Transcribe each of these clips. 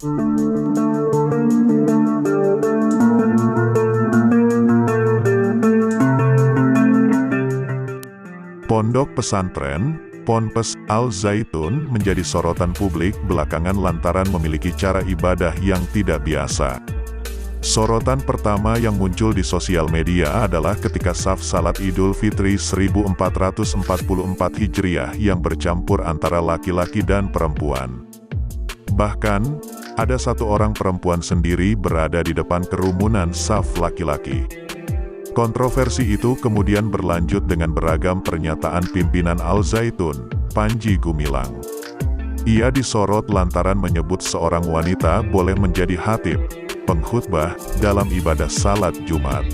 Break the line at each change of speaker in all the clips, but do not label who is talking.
Pondok pesantren, Ponpes Al-Zaitun menjadi sorotan publik belakangan lantaran memiliki cara ibadah yang tidak biasa. Sorotan pertama yang muncul di sosial media adalah ketika saf salat Idul Fitri 1444 Hijriah yang bercampur antara laki-laki dan perempuan. Bahkan, ada satu orang perempuan sendiri berada di depan kerumunan saf laki-laki. Kontroversi itu kemudian berlanjut dengan beragam pernyataan pimpinan Al-Zaitun, Panji Gumilang. Ia disorot lantaran menyebut seorang wanita boleh menjadi khatib, pengkhutbah, dalam ibadah salat Jumat.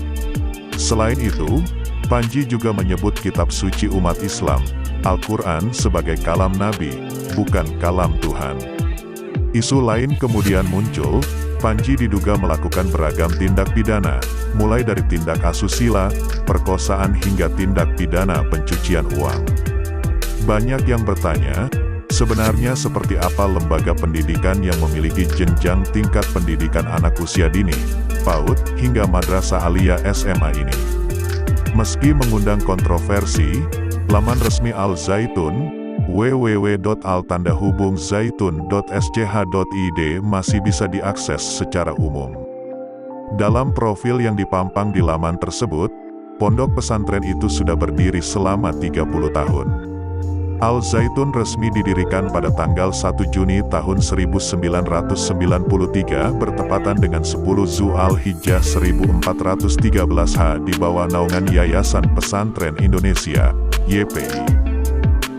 Selain itu, Panji juga menyebut kitab suci umat Islam, Al-Quran sebagai kalam Nabi, bukan kalam Tuhan. Isu lain kemudian muncul. Panji diduga melakukan beragam tindak pidana, mulai dari tindak asusila, perkosaan hingga tindak pidana pencucian uang. Banyak yang bertanya, sebenarnya seperti apa lembaga pendidikan yang memiliki jenjang tingkat pendidikan anak usia dini, PAUD, hingga madrasah aliyah SMA ini. Meski mengundang kontroversi, laman resmi Al-Zaitun, www.al-zaitun.sch.id masih bisa diakses secara umum. Dalam profil yang dipampang di laman tersebut, pondok pesantren itu sudah berdiri selama 30 tahun. Al-Zaitun resmi didirikan pada tanggal 1 Juni tahun 1993 bertepatan dengan 10 Zulhijjah 1413 di bawah naungan Yayasan Pesantren Indonesia, YPI.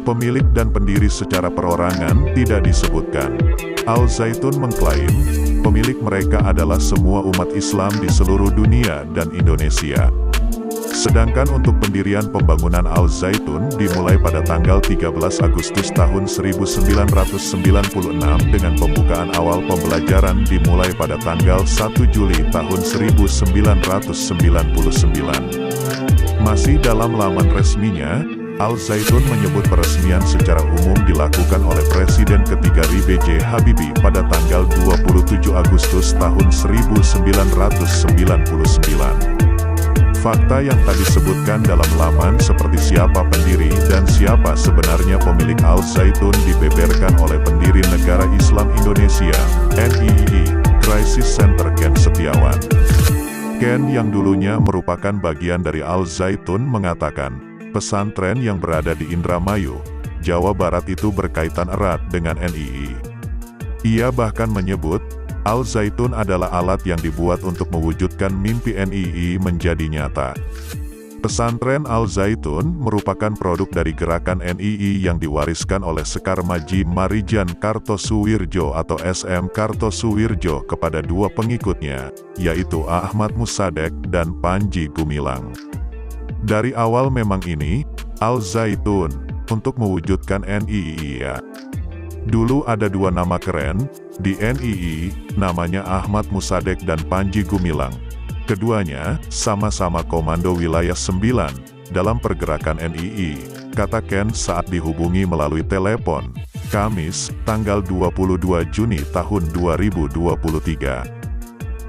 Pemilik dan pendiri secara perorangan tidak disebutkan. Al-Zaitun mengklaim, pemilik mereka adalah semua umat Islam di seluruh dunia dan Indonesia. Sedangkan untuk pendirian pembangunan Al-Zaitun dimulai pada tanggal 13 Agustus tahun 1996 dengan pembukaan awal pembelajaran dimulai pada tanggal 1 Juli tahun 1999. Masih dalam laman resminya, Al-Zaitun menyebut peresmian secara umum dilakukan oleh Presiden ketiga B.J. Habibie pada tanggal 27 Agustus tahun 1999. Fakta yang tadi disebutkan dalam laman seperti siapa pendiri dan siapa sebenarnya pemilik Al-Zaitun dibeberkan oleh pendiri Negara Islam Indonesia, NII, Crisis Center Ken Setiawan. Ken yang dulunya merupakan bagian dari Al-Zaitun mengatakan, pesantren yang berada di Indramayu, Jawa Barat itu berkaitan erat dengan NII. Ia bahkan menyebut, Al-Zaitun adalah alat yang dibuat untuk mewujudkan mimpi NII menjadi nyata. Pesantren Al-Zaitun merupakan produk dari gerakan NII yang diwariskan oleh Sekar Maji Marijan Kartosuwirjo atau SM Kartosuwirjo kepada dua pengikutnya, yaitu Ahmad Musadek dan Panji Gumilang. Dari awal memang ini, Al-Zaitun, untuk mewujudkan NII ya. Dulu ada dua nama keren, di NII, namanya Ahmad Musadek dan Panji Gumilang. Keduanya, sama-sama Komando Wilayah 9, dalam pergerakan NII, kata Ken saat dihubungi melalui telepon, Kamis, tanggal 22 Juni tahun 2023.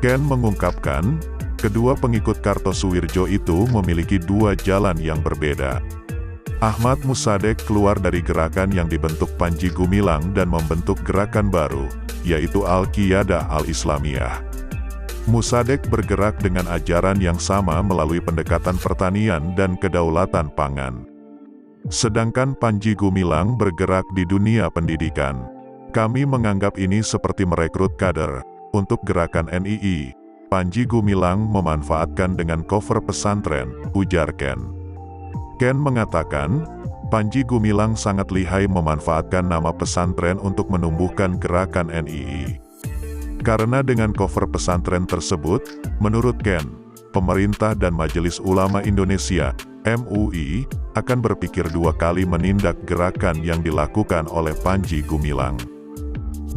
Ken mengungkapkan, kedua pengikut Kartosuwirjo itu memiliki dua jalan yang berbeda. Ahmad Musadek keluar dari gerakan yang dibentuk Panji Gumilang dan membentuk gerakan baru, yaitu Al-Qiyadah Al-Islamiyah. Musadek bergerak dengan ajaran yang sama melalui pendekatan pertanian dan kedaulatan pangan. Sedangkan Panji Gumilang bergerak di dunia pendidikan. Kami menganggap ini seperti merekrut kader untuk gerakan NII. Panji Gumilang memanfaatkan dengan cover pesantren, ujar Ken. Ken mengatakan, Panji Gumilang sangat lihai memanfaatkan nama pesantren untuk menumbuhkan gerakan NII. Karena dengan cover pesantren tersebut, menurut Ken, pemerintah dan Majelis Ulama Indonesia, MUI, akan berpikir dua kali menindak gerakan yang dilakukan oleh Panji Gumilang.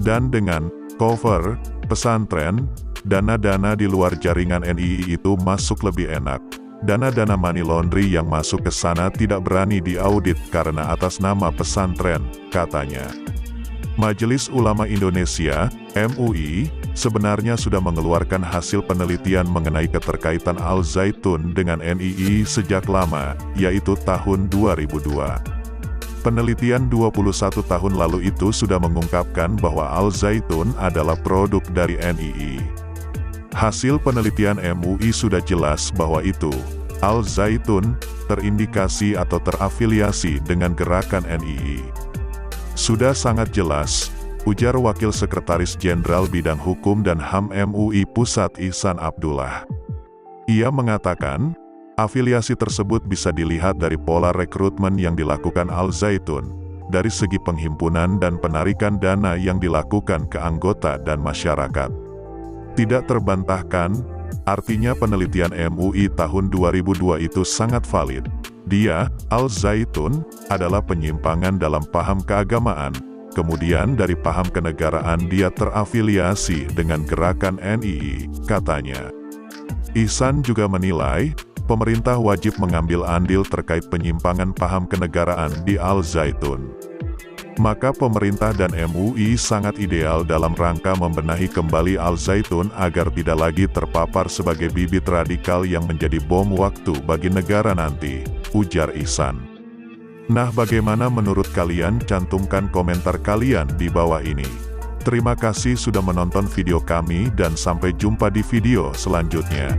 Dan dengan cover pesantren, dana-dana di luar jaringan NII itu masuk lebih enak. Dana-dana money laundry yang masuk ke sana tidak berani diaudit karena atas nama pesantren, katanya. Majelis Ulama Indonesia, MUI, sebenarnya sudah mengeluarkan hasil penelitian mengenai keterkaitan Al Zaitun dengan NII sejak lama, yaitu tahun 2002. Penelitian 21 tahun lalu itu sudah mengungkapkan bahwa Al Zaitun adalah produk dari NII. Hasil penelitian MUI sudah jelas bahwa itu, Al Zaitun, terindikasi atau terafiliasi dengan gerakan NII. Sudah sangat jelas, ujar Wakil Sekretaris Jenderal Bidang Hukum dan HAM MUI Pusat Ihsan Abdullah. Ia mengatakan, afiliasi tersebut bisa dilihat dari pola rekrutmen yang dilakukan Al Zaitun, dari segi penghimpunan dan penarikan dana yang dilakukan ke anggota dan masyarakat. Tidak terbantahkan, artinya penelitian MUI tahun 2002 itu sangat valid. Dia, Al Zaitun, adalah penyimpangan dalam paham keagamaan, kemudian dari paham kenegaraan dia terafiliasi dengan gerakan NII, katanya. Ihsan juga menilai, pemerintah wajib mengambil andil terkait penyimpangan paham kenegaraan di Al Zaitun. Maka pemerintah dan MUI sangat ideal dalam rangka membenahi kembali Al Zaitun agar tidak lagi terpapar sebagai bibit radikal yang menjadi bom waktu bagi negara nanti, ujar Ihsan. Nah, bagaimana menurut kalian? Cantumkan komentar kalian di bawah ini. Terima kasih sudah menonton video kami dan sampai jumpa di video selanjutnya.